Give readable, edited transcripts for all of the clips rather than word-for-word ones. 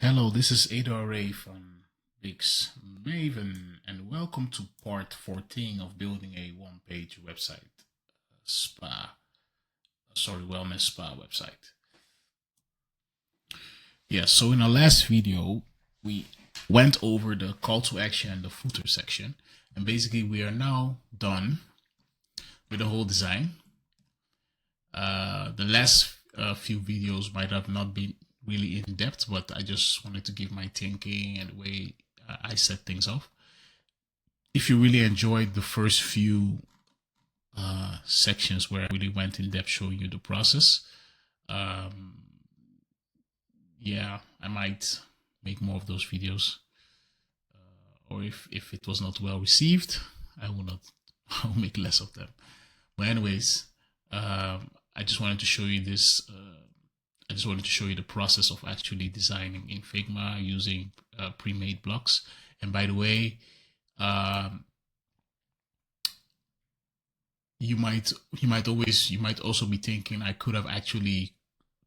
Hello, this is Adar Ray from Bix Maven, and welcome to part 14 of building a one-page website, wellness spa website. Yeah, so in our last video, we went over the call to action and the footer section, and basically we are now done with the whole design. The last few videos might have not been really in depth, but I just wanted to give my thinking and the way I set things up. If you really enjoyed the first few sections where I really went in depth showing you the process, yeah, I might make more of those videos. Or if it was not well received, I'll make less of them. But anyways, I just wanted to show you this. I just wanted to show you the process of actually designing in Figma using pre-made blocks. And by the way, you might also be thinking I could have actually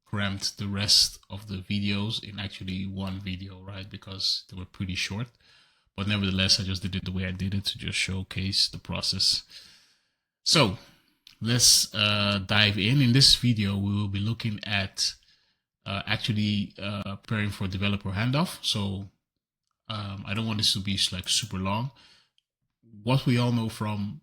crammed the rest of the videos in actually one video, right? Because they were pretty short. But nevertheless, I just did it the way I did it to just showcase the process. So let's dive in. In this video, we will be looking at actually preparing for developer handoff. So I don't want this to be like super long. What we all know from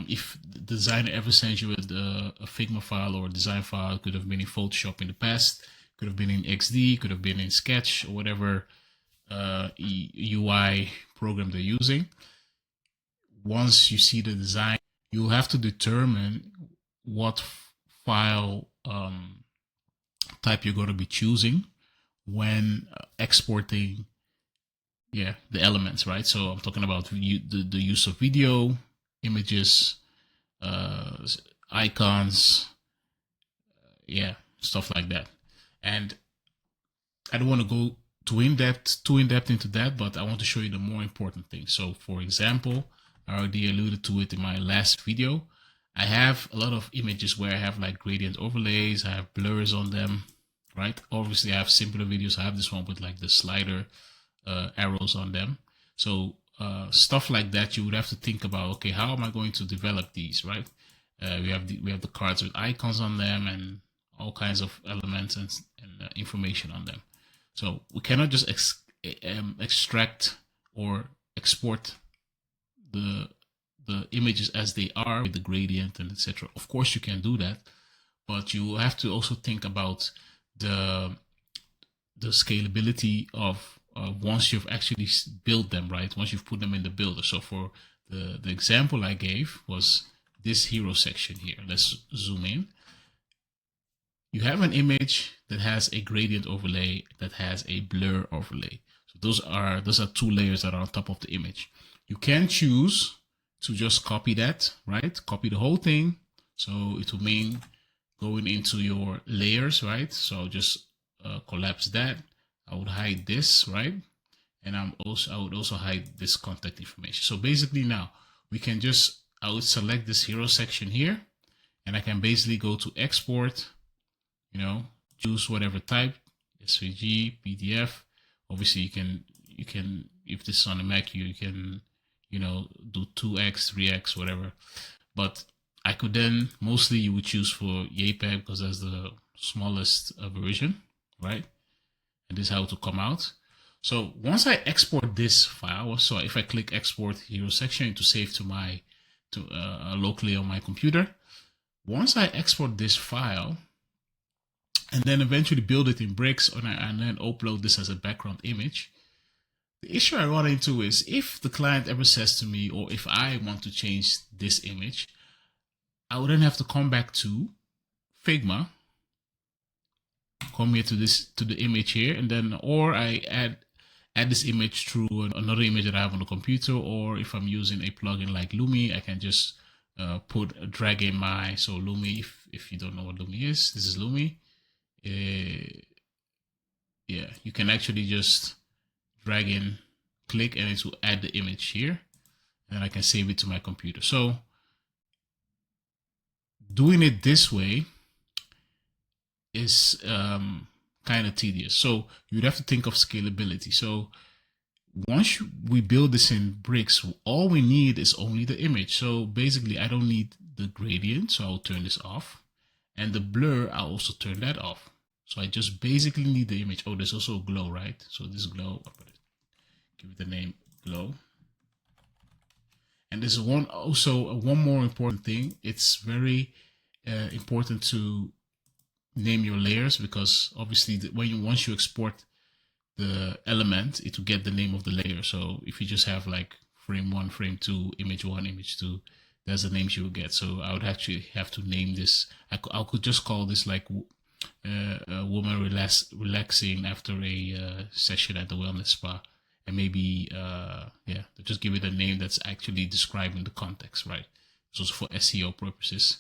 if the designer ever sends you a Figma file or a design file, it could have been in Photoshop in the past, could have been in XD, could have been in Sketch or whatever UI program they're using. Once you see the design, you have to determine what file type you're going to be choosing when exporting the elements, right? So I'm talking about the use of video, images, icons, stuff like that. And I don't want to go too in depth into that, but I want to show you the more important things. So for example, I already alluded to it in my last video. I have a lot of images where I have like gradient overlays, I have blurs on them, right? Obviously I have simpler videos. I have this one with like the slider arrows on them. So stuff like that, you would have to think about, okay, how am I going to develop these, right? We have the cards with icons on them and all kinds of elements and information on them. So we cannot just extract or export the images as they are with the gradient and etc. Of course you can do that, but you have to also think about the scalability of once you've actually built them, right? Once you've put them in the builder. So for the example I gave was this hero section here. Let's zoom in. You have an image that has a gradient overlay, that has a blur overlay. So those are two layers that are on top of the image. You can choose to just copy that, right? Copy the whole thing. So it will mean going into your layers, right? So just collapse that. I would hide this, right? And I would also hide this contact information. So basically now I would select this hero section here, and I can basically go to export, choose whatever type, SVG, PDF. Obviously you can, if this is on a Mac, you can, do 2x, 3x, whatever. But I could then, mostly you would choose for JPEG because that's the smallest version, right? And this is how to come out. So once I export this file, so if I click export hero section to save to locally on my computer, once I export this file and then eventually build it in bricks and then upload this as a background image, the issue I run into is if the client ever says to me, or if I want to change this image, I would then have to come back to Figma, come here to the image here, and then, or I add this image through another image that I have on the computer, or if I'm using a plugin like Lumi, I can just drag in so Lumi, if you don't know what Lumi is, this is Lumi. You can actually just drag in, click, and it will add the image here, and I can save it to my computer. So doing it this way is kind of tedious. So you'd have to think of scalability. So once we build this in bricks, all we need is only the image. So basically I don't need the gradient, so I'll turn this off. And the blur, I'll also turn that off. So I just basically need the image. Oh, there's also a glow, right? So this glow, I'll put it, give it the name glow. And there's one more important thing. It's very important to name your layers, because obviously once you export the element, it will get the name of the layer. So if you just have like frame 1, frame 2, image 1, image 2, that's the names you will get. So I would actually have to name this. I could just call this like a woman relaxing after a session at the wellness spa, and maybe yeah, just give it a name that's actually describing the context, right? It's also for SEO purposes.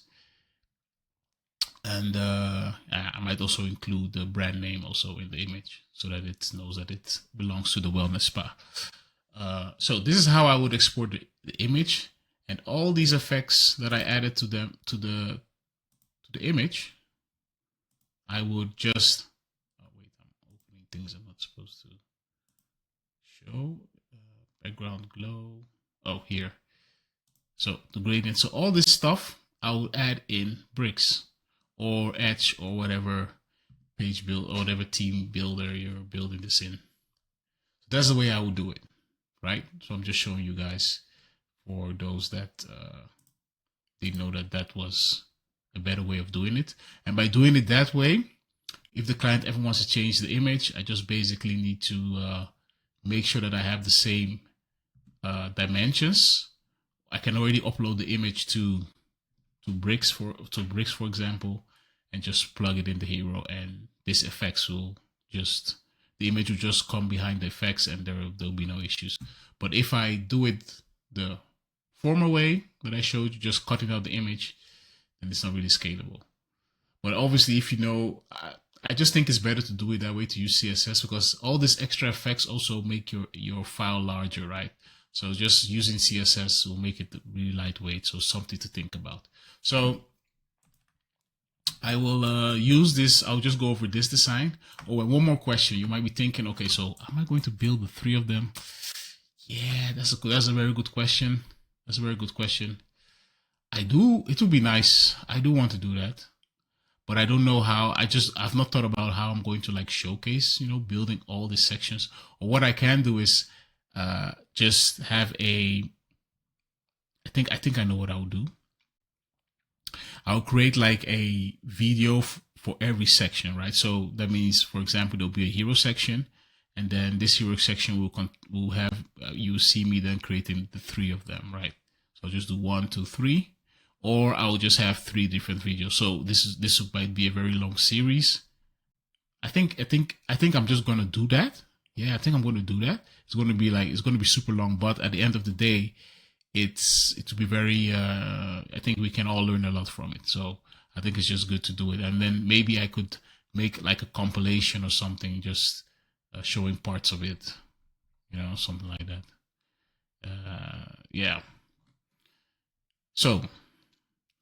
And I might also include the brand name also in the image, so that it knows that it belongs to the wellness spa. So this is how I would export the image, and all these effects that I added to them to the image, I would just wait, I'm opening things I'm not supposed to show. Background glow. Oh, here. So the gradient. So all this stuff I would add in bricks or Edge or whatever page build or whatever team builder you're building this in. So that's the way I would do it, right? So I'm just showing you guys, for those that didn't know that was a better way of doing it. And by doing it that way, if the client ever wants to change the image, I just basically need to make sure that I have the same dimensions. I can already upload the image to bricks for example, and just plug it in the hero, and this effects will just, the image will just come behind the effects, and there'll be no issues. But if I do it the former way that I showed you, just cutting out the image, then it's not really scalable. But obviously, if you know, I just think it's better to do it that way, to use CSS, because all these extra effects also make your file larger, right? So just using CSS will make it really lightweight. So something to think about. So I will use this. I'll just go over this design. Oh, and one more question. You might be thinking, okay, so am I going to build the 3 of them? Yeah, that's a very good question. That's a very good question. It would be nice. I do want to do that, but I don't know how. I've not thought about how I'm going to like showcase, building all these sections. Or what I can do is just have I think I know what I'll do. I'll create like a video for every section, right? So that means, for example, there'll be a hero section, and then this hero section will have you see me then creating the 3 of them, right? So I'll just do 1, 2, 3, or I'll just have 3 different videos. So this might be a very long series. I think I'm just gonna do that. Yeah, I think I'm gonna do that. It's gonna be super long, but at the end of the day, it will be very. I think we can all learn a lot from it. So I think it's just good to do it, and then maybe I could make like a compilation or something, just showing parts of it, something like that. Yeah. So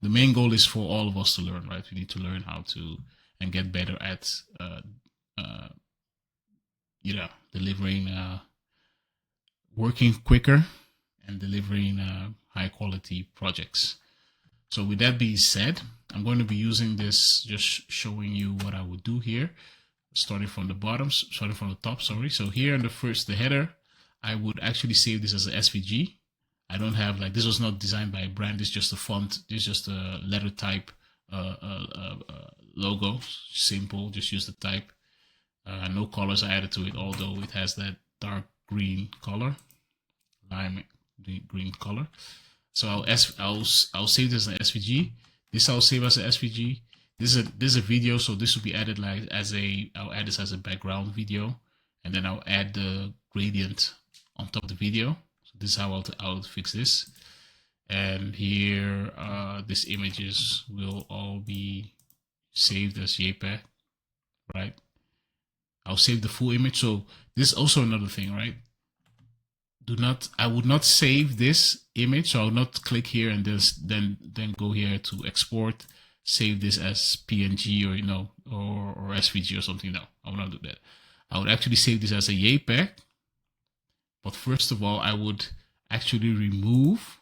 the main goal is for all of us to learn, right? We need to learn how to and get better at delivering, working quicker and delivering high quality projects. So with that being said, I'm going to be using this, just showing you what I would do here, starting from the top, sorry. So here in the header, I would actually save this as a SVG. I don't have this was not designed by a brand. It's just a font. It's just a letter type logo. Simple. Just use the type. No colors are added to it, although it has that dark green color, lime green color. So I'll save this as an SVG. This I'll save as an SVG. This is a video, so this will be added I'll add this as a background video, and then I'll add the gradient on top of the video. This is how I'll fix this. And here, these images will all be saved as JPEG, right? I'll save the full image. So this is also another thing, right? I would not save this image. So I'll not click here and then go here to export, save this as PNG or, you know, or SVG or something. No, I will not do that. I would actually save this as a JPEG. But first of all, I would actually remove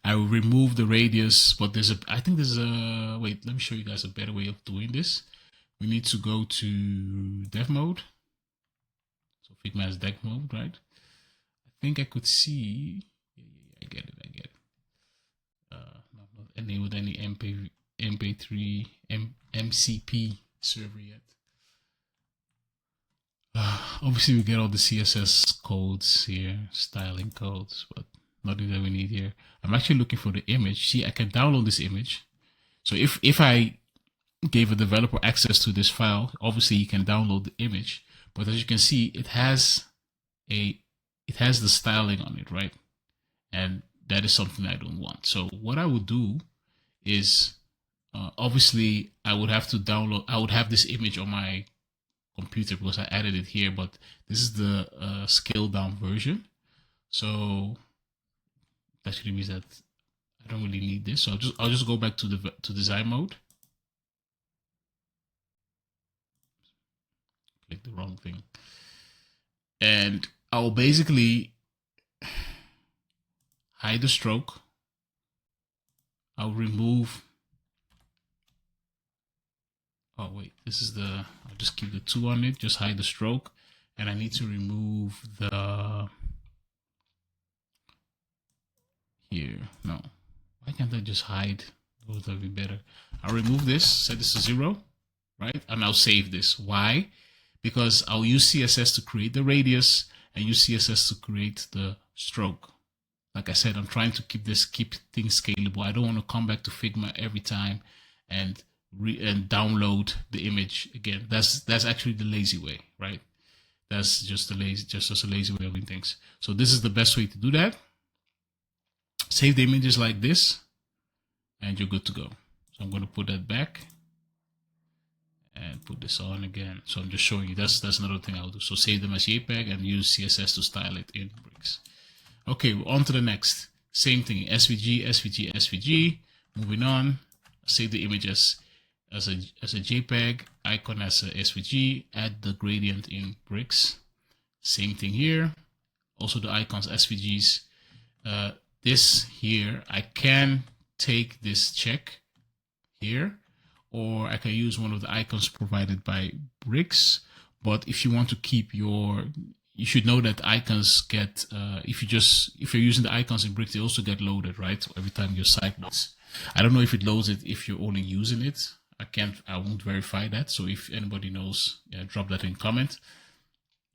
the radius, but I think there's a, wait, let me show you guys a better way of doing this. We need to go to dev mode. So Figma has dev mode, right? I think I could see, yeah, I get it. Not enabled any MP3, MCP server yet. Obviously we get all the CSS codes here, styling codes, but nothing that we need here. I'm actually looking for the image. See, I can download this image. So if I gave a developer access to this file, obviously you can download the image, but as you can see, it has the styling on it, right? And that is something I don't want. So what I would do is, obviously I would have this image on my computer because I added it here, but this is the scaled down version. So that actually means that I don't really need this. So I'll just go back to design mode. Click the wrong thing. And I'll basically hide the stroke. I'll remove, oh wait, this is I'll just keep the 2 on it, just hide the stroke. And I need to remove here, no, why can't I just hide? That would be better. I'll remove this, set this to 0, right? And I'll save this. Why? Because I'll use CSS to create the radius and use CSS to create the stroke. Like I said, I'm trying to keep things scalable. I don't want to come back to Figma every time and download the image again. That's actually the lazy way, right? That's just a lazy way of doing things. So this is the best way to do that. Save the images like this, and you're good to go. So I'm going to put that back and put this on again. So I'm just showing you that's another thing I'll do. So save them as JPEG and use CSS to style it in Bricks. Okay, on to the next. Same thing, SVG, SVG, SVG. Moving on, save the image as a JPEG, icon as a SVG, add the gradient in Bricks. Same thing here. Also the icons SVGs. This here, I can take this check here, or I can use one of the icons provided by Bricks. But if you want to keep you should know that icons get, if you're using the icons in Bricks, they also get loaded, right? Every time your site loads. I don't know if it loads it if you're only using it. I won't verify that. So if anybody knows, yeah, drop that in comment.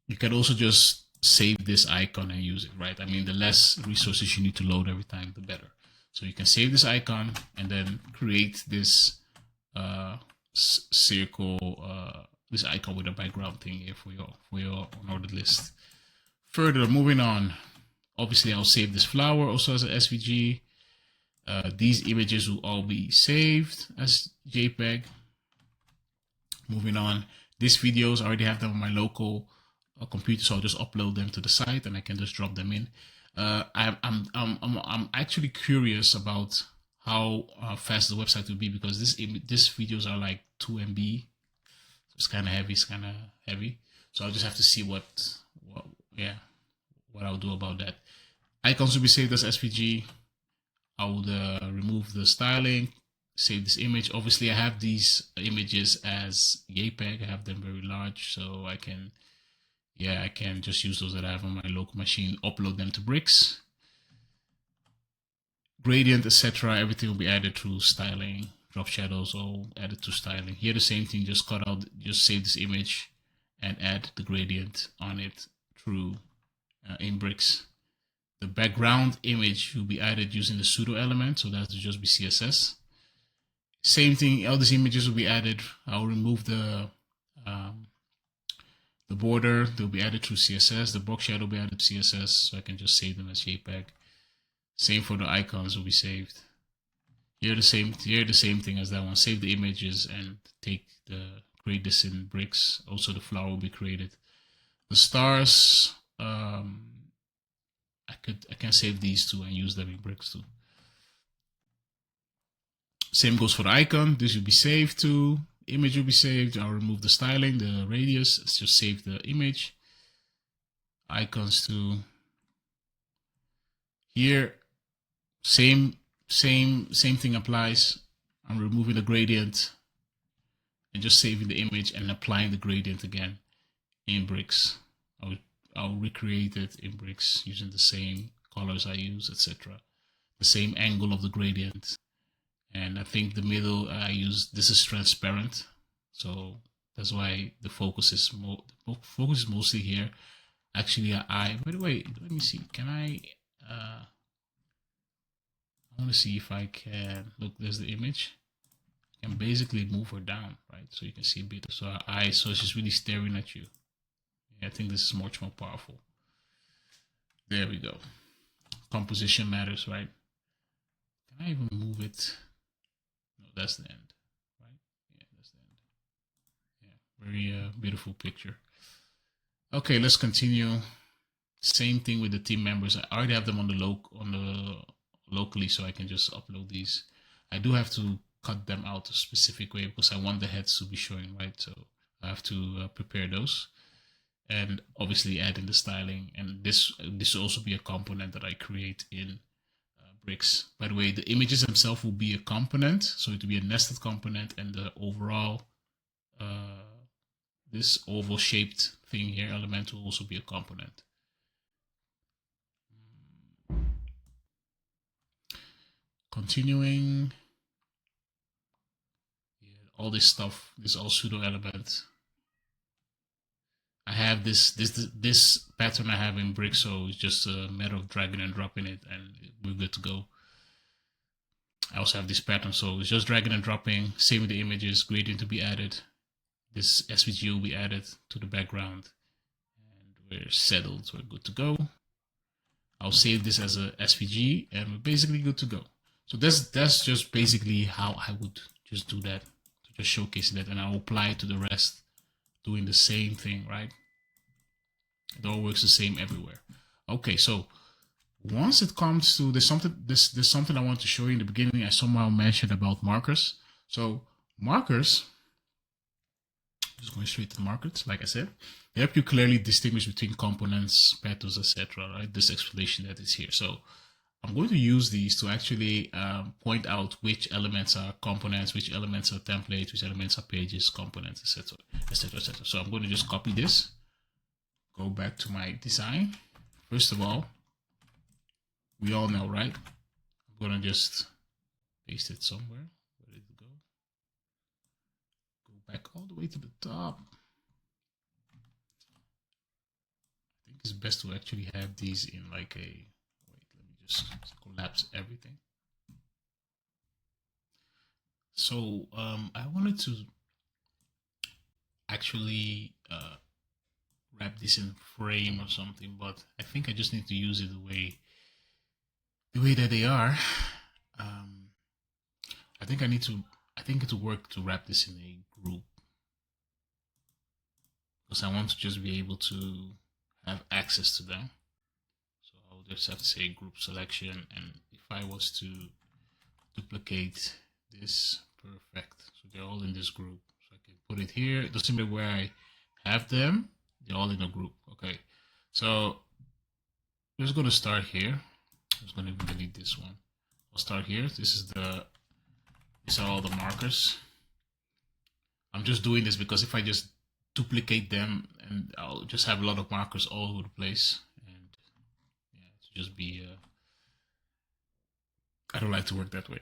You can also just save this icon and use it, right? I mean, the less resources you need to load every time, the better. So you can save this icon and then create this circle, this icon with a background thing here for your ordered list. Further, moving on, obviously I'll save this flower also as an SVG. These images will all be saved as JPEG. Moving on, these videos, I already have them on my local computer, so I'll just upload them to the site and I can just drop them in. I'm actually curious about how fast the website will be, because these videos are like 2 MB. It's kind of heavy. So I'll just have to see what I'll do about that. Icons will be saved as SVG. I would remove the styling, save this image. Obviously, I have these images as JPEG. I have them very large, so I can just use those that I have on my local machine, upload them to Bricks. Gradient, etc. Everything will be added through styling. Drop shadows all added to styling. Here the same thing, just save this image and add the gradient on it through in Bricks. The background image will be added using the pseudo element, so that will just be CSS. Same thing, all these images will be added. I'll remove the border, they'll be added through CSS. The box shadow will be added to CSS, so I can just save them as JPEG. Same for the icons will be saved. Here the same thing as that one. Save the images and create this in Bricks. Also the flower will be created. The stars, I can save these two and use them in Bricks too. Same goes for the icon. This will be saved to, image will be saved. I'll remove the styling, the radius. Let's just save the image. Icons to here. Same thing applies. I'm removing the gradient and just saving the image and applying the gradient again in bricks. I'll recreate it in bricks using the same colors I use, etc. The same angle of the gradient. And I think the middle I use, this is transparent. So that's why the focus is mostly here. Actually, by the way, let me see. Can I want to see if I can, look, there's the image. I can basically move her down, right? So you can see a bit. So so she's really staring at you. I think this is much more powerful. There we go. Composition matters, right? Can I even move it? No, that's the end, right? Yeah, that's the end. Yeah, very beautiful picture. Okay, let's continue. Same thing with the team members. I already have them on the locally, so I can just upload these. I do have to cut them out a specific way because I want the heads to be showing, right? So I have to prepare those. And obviously add in the styling, and this will also be a component that I create in bricks. By the way, the images themselves will be a component, so it will be a nested component, and the overall this oval shaped thing here, element, will also be a component. Continuing, yeah, all this stuff, this is all pseudo element. I have this pattern I have in bricks, so it's just a matter of dragging and dropping it, and we're good to go. I also have this pattern, so it's just dragging and dropping. Same with the images, gradient to be added. This SVG will be added to the background, and we're settled. So we're good to go. I'll save this as a SVG, and we're basically good to go. So that's just basically how I would just do that, to just showcase that, and I'll apply it to the rest. Doing the same thing, right? It all works the same everywhere. Okay, so once it comes to there's something I want to show you in the beginning. I somehow mentioned about markers. So markers, just going straight to the markers, like I said, they help you clearly distinguish between components, patterns, etc. Right? This explanation that is here. So I'm going to use these to actually point out which elements are components, which elements are templates, which elements are pages, components, etc., etc., etc. So I'm going to just copy this, go back to my design. First of all, we all know, right? I'm going to just paste it somewhere. Where did it go? Go back all the way to the top. I think it's best to actually have these in like a, just collapse everything. So I wanted to actually wrap this in a frame or something, but I think I just need to use it the way that they are. I think it will work to wrap this in a group, because I want to just be able to have access to them. Just have to say group selection, and if I was to duplicate this, perfect. So they're all in this group. So I can put it here. It doesn't matter where I have them, they're all in a group. Okay, so we're just going to start here. I'm just going to delete this one. I'll start here. These are all the markers. I'm just doing this because if I just duplicate them, and I'll just have a lot of markers all over the place. Just be I don't like to work that way.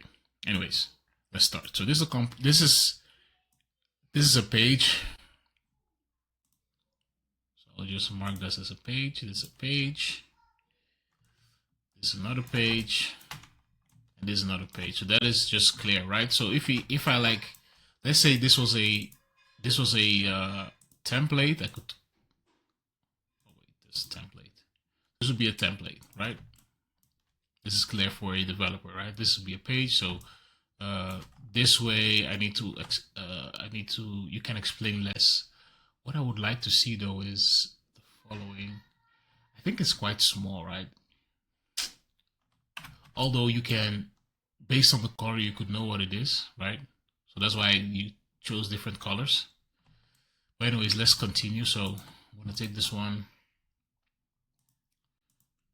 Anyways, let's start. So this is a page. So I'll just mark this as a page. This is a page. This is another page, and this is another page. So that is just clear, right? So if I like, let's say this was a template, I could. Oh wait, this template. This would be a template, right? This is clear for a developer, right? This would be a page. So this way, I need to. You can explain less. What I would like to see though is the following. I think it's quite small, right? Although you can based on the color, you could know what it is, right? So that's why you chose different colors. But anyways, let's continue. So I'm going to take this one,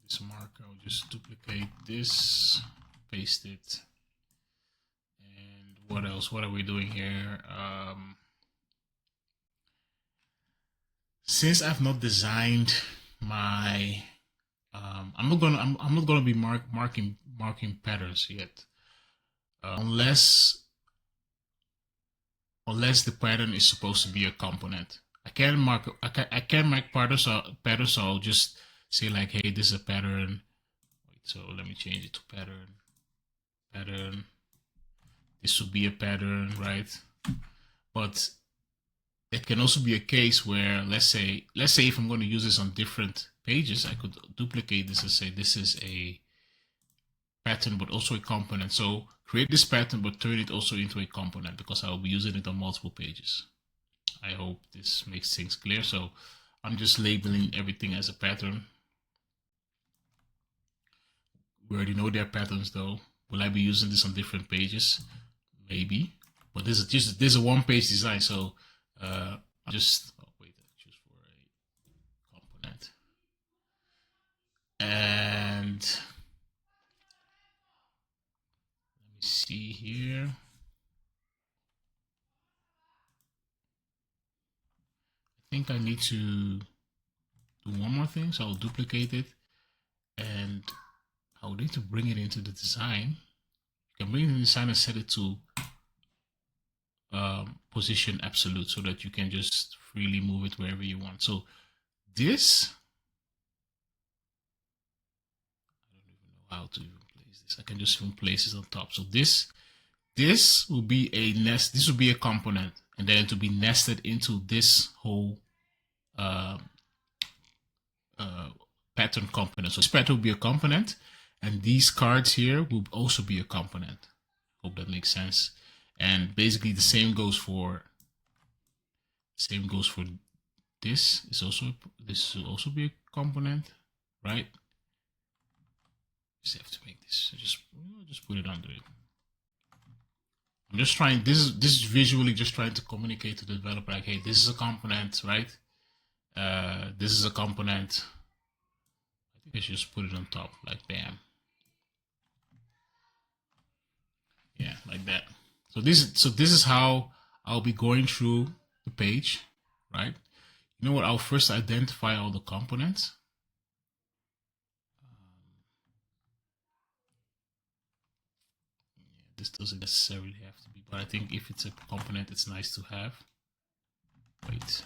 this marker, I'll just duplicate this, paste it. And what else? What are we doing here? Since I've not designed my, I'm not gonna be marking patterns yet, unless the pattern is supposed to be a component. I can't mark patterns. So I'll just say like, hey, this is a pattern. Wait, so let me change it to pattern. This would be a pattern, right? But it can also be a case where, let's say if I'm going to use this on different pages, I could duplicate this and say this is a pattern but also a component. So create this pattern but turn it also into a component, because I will be using it on multiple pages. I hope this makes things clear. So I'm just labeling everything as a pattern. We already know their patterns though. Will I be using this on different pages? Maybe, but this is a one-page design, so I'll just choose for a component, and let me see here. I think I need to do one more thing, so I'll duplicate it, and I'll need to bring it into the design. You can bring it in the design and set it to position absolute, so that you can just freely move it wherever you want. So this, I don't even know how to even place this. I can just even place it on top. So this will be a nest. This will be a component, and then to be nested into this whole pattern component. So this pattern will be a component, and these cards here will also be a component. Hope that makes sense. And basically the same goes for this. This will also be a component, right? Just have to make this. Just put it under it. I'm just trying. This is visually just trying to communicate to the developer, like, hey, this is a component, right? This is a component. I think I should just put it on top, like bam. Yeah, like that. So this is how I'll be going through the page, right? You know what? I'll first identify all the components. This doesn't necessarily have to be, but I think if it's a component, it's nice to have. Wait,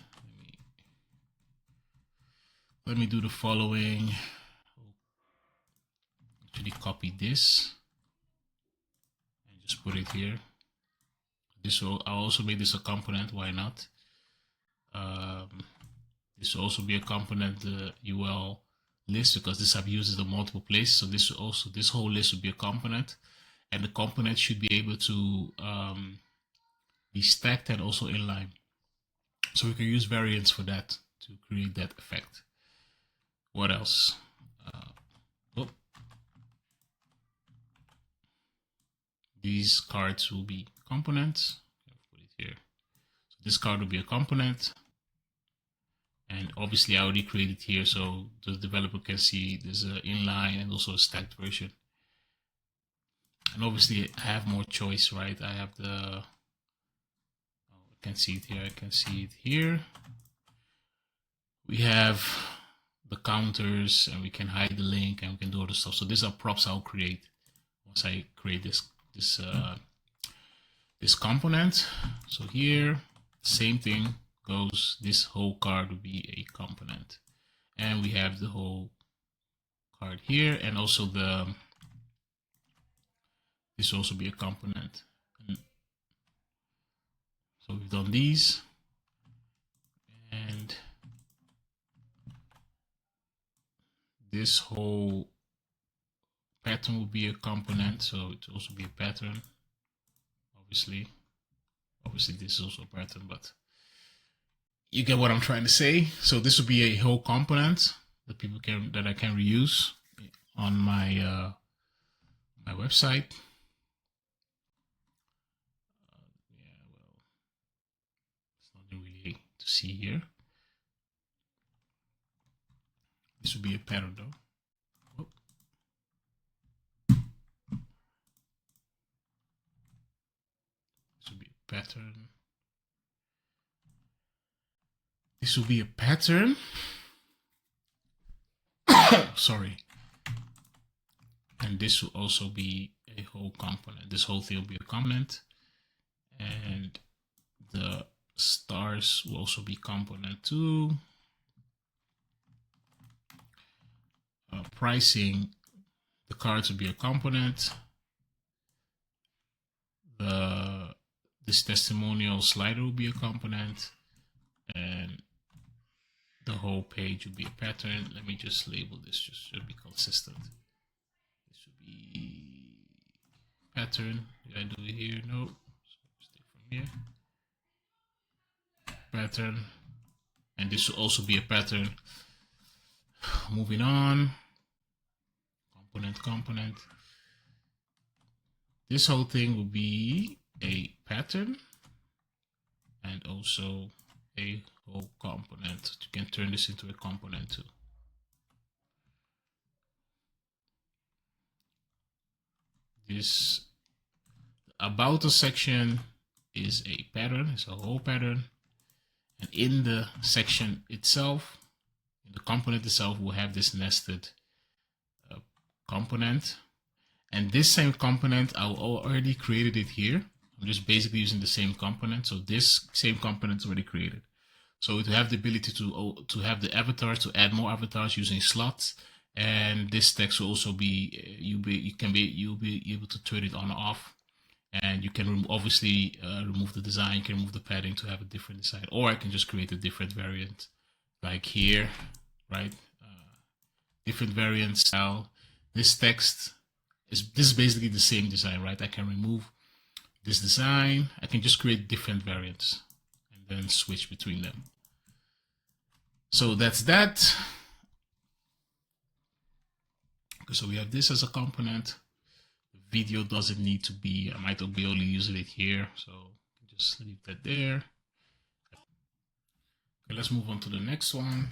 let me do the following. Actually copy this and just put it here. I'll also make this a component. Why not? This will also be a component, the UL list, because this I've used it in multiple places. So this whole list will be a component, and the component should be able to be stacked and also inline. So we can use variants for that to create that effect. What else? These cards will be components. I'll put it here. So this card will be a component. And obviously I already created here, so the developer can see there's an inline and also a stacked version. And obviously I have more choice, right? I have I can see it here, I can see it here. We have the counters, and we can hide the link, and we can do other stuff. So these are props I'll create once I create this component. So here, same thing goes. This whole card will be a component, and we have the whole card here, and also this will also be a component. So we've done these, and this whole pattern will be a component, so it will also be a pattern. Obviously this is also a pattern, but you get what I'm trying to say. So this will be a whole component that I can reuse on my my website. to see here. This would be a pattern though. Oh. This would be a pattern. This will be a pattern. Sorry. And this will also be a whole component. This whole thing will be a component. And the stars will also be component too. Pricing, the cards will be a component. This testimonial slider will be a component. And the whole page will be a pattern. Let me just label this just to be consistent. This will be pattern. Did I do it here? No. So stay from here. Pattern. And this will also be a pattern. Moving on. Component. This whole thing will be a pattern and also a whole component. You can turn this into a component too. This about us section is a pattern, it's a whole pattern. And in the section itself, in the component itself, we'll have this nested component. And this same component, I already created it here. I'm just basically using the same component. So this same component is already created. So to have the ability to have the avatars, to add more avatars using slots, and this text will also be you'll be able to turn it on or off, and you can obviously remove the design, you can remove the padding to have a different design, or I can just create a different variant, like here, right? Different variant style. This text this is basically the same design, right? I can remove this design. I can just create different variants and then switch between them. So that's that. Okay, so we have this as a component. The video doesn't need to be, I might be only using it here. So just leave that there. Okay, let's move on to the next one.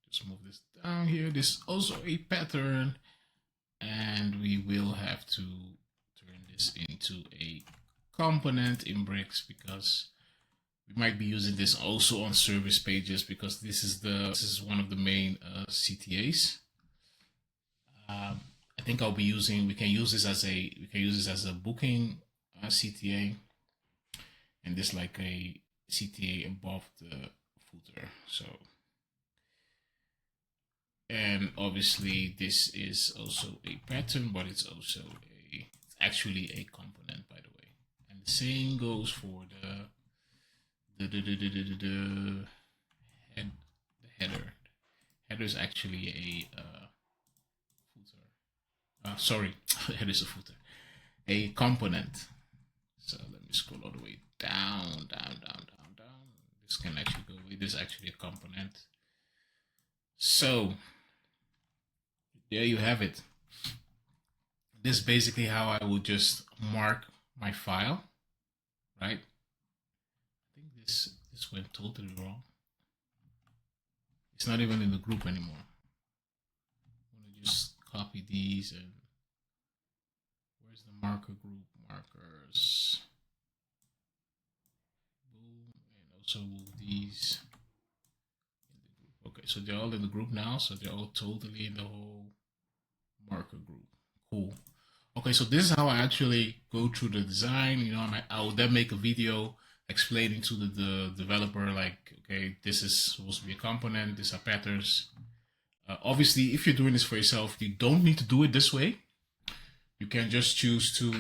Just move this down here. This is also a pattern. And we will have to turn this into a component in Bricks because we might be using this also on service pages because this is one of the main CTAs. I think I'll be using. We can use this as a booking CTA, and this like a CTA above the footer. So. And obviously this is also a pattern, but it's also it's actually a component, by the way. And the same goes for the header. Header is actually a footer. Sorry, header is a footer. A component. So let me scroll all the way down. This can actually go away. This is actually a component. So there you have it. This is basically how I would just mark my file, right? I think this went totally wrong. It's not even in the group anymore. I'm gonna just copy these and where's the marker group? Markers. Boom, and also move these. Okay, so they're all in the group now, so they're all totally in the whole marker group. Cool. Okay, so this is how I actually go through the design. You know, I will then make a video explaining to the developer, like, okay, this is supposed to be a component, these are patterns. Obviously, if you're doing this for yourself, you don't need to do it this way. You can just choose to,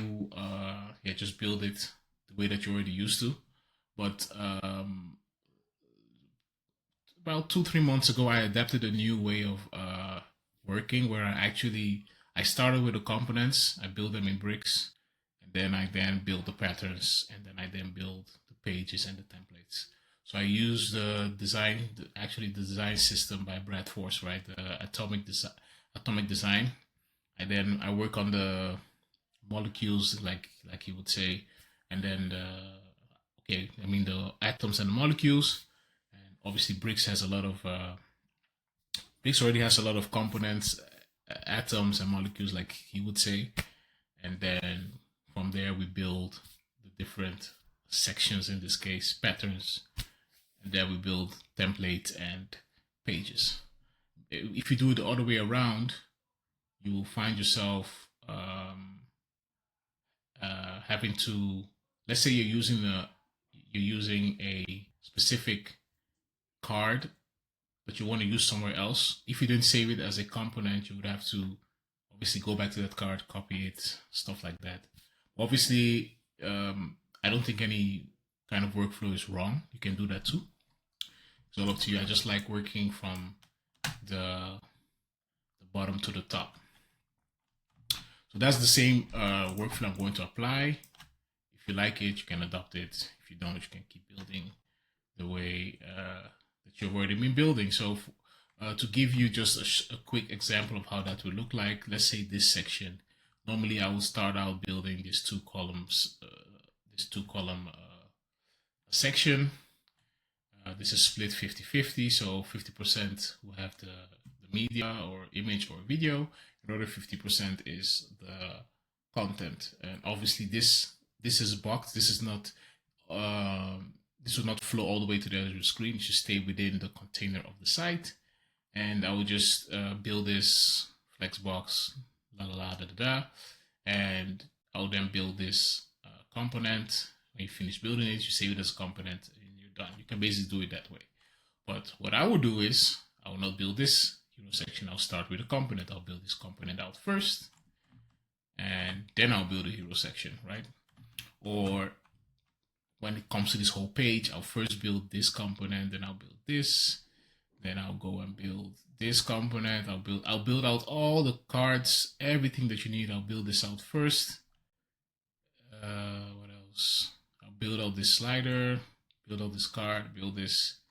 just build it the way that you're already used to. But about 2-3 months ago, I adapted a new way of working where I started with the components, I build them in bricks, and then I build the patterns, and then I build the pages and the templates. So I use the design, the design system by Brad Force, right? The atomic design. And then I work on the molecules, like he would say, and then the atoms and the molecules. And obviously Bricks has a lot of Bricks already has a lot of components, atoms and molecules, like he would say, and then from there we build the different sections, in this case patterns, and then we build templates and pages. If you do it the other way around, you will find yourself having to, let's say you're using a specific card that you want to use somewhere else. If you didn't save it as a component, you would have to obviously go back to that card, copy it, stuff like that. Obviously, I don't think any kind of workflow is wrong. You can do that too. It's all up to you. I just like working from the bottom to the top. So that's the same workflow I'm going to apply. If you like it, you can adopt it. If you don't, you can keep building the way that you've already been building. So to give you just a quick example of how that would look like, let's say this section. Normally I will start out building these two columns, this two column section. This is split 50-50, so 50% will have the media or image or video. Another 50% is the content, and obviously this is boxed. This is not this will not flow all the way to the other screen. It should stay within the container of the site, and I will just build this flexbox, and I'll then build this component. When you finish building it, you save it as a component, and you're done. You can basically do it that way. But what I will do is I will not build this hero section. I'll start with a component. I'll build this component out first, and then I'll build a hero section, right? Or when it comes to this whole page, I'll first build this component, then I'll build this, then I'll go and build this component. I'll build out all the cards, everything that you need. I'll build this out first. What else? I'll build out this slider, build out this card, build this.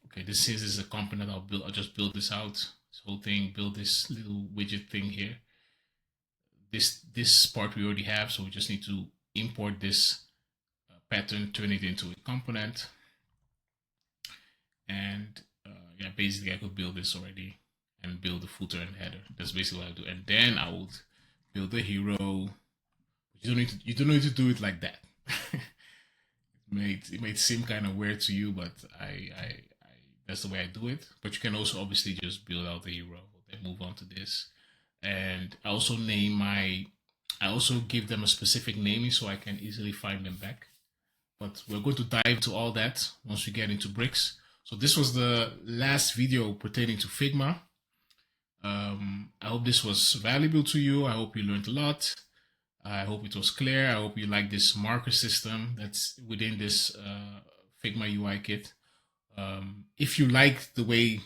Okay, this is a component I'll just build this out, this whole thing, build this little widget thing here. This part we already have, so we just need to import this pattern, turn it into a component, and yeah, basically I could build this already and build the footer and header. That's basically what I do, and then I would build the hero. You don't need to do it like that. It may seem kind of weird to you, but I that's the way I do it. But you can also obviously just build out the hero, then move on to this. And I also I also give them a specific naming so I can easily find them back. But we're going to dive into all that once we get into bricks. So this was the last video pertaining to Figma. I hope this was valuable to you. I hope you learned a lot. I hope it was clear. I hope you like this marker system that's within this Figma UI kit. If you like the way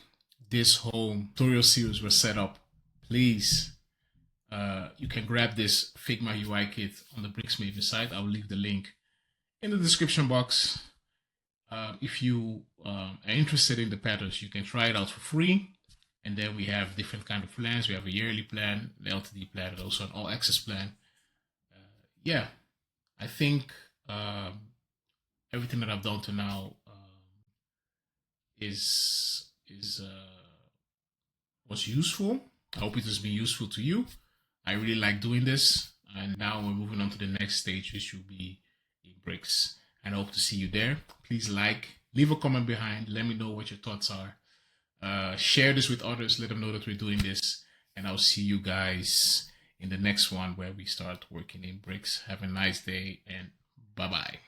this whole tutorial series was set up, please, you can grab this Figma UI kit on the Bricks Maven site. I'll leave the link in the description box. If you are interested in the patterns, you can try it out for free. And then we have different kind of plans. We have a yearly plan, an LTD plan, and also an all access plan. Yeah, I think everything that I've done to now was useful. I hope it has been useful to you. I really like doing this, and now we're moving on to the next stage, which will be in bricks. And I hope to see you there. Please leave a comment behind, let me know what your thoughts are. Share this with others, let them know that we're doing this, and I'll see you guys in the next one where we start working in bricks. Have a nice day, and bye-bye.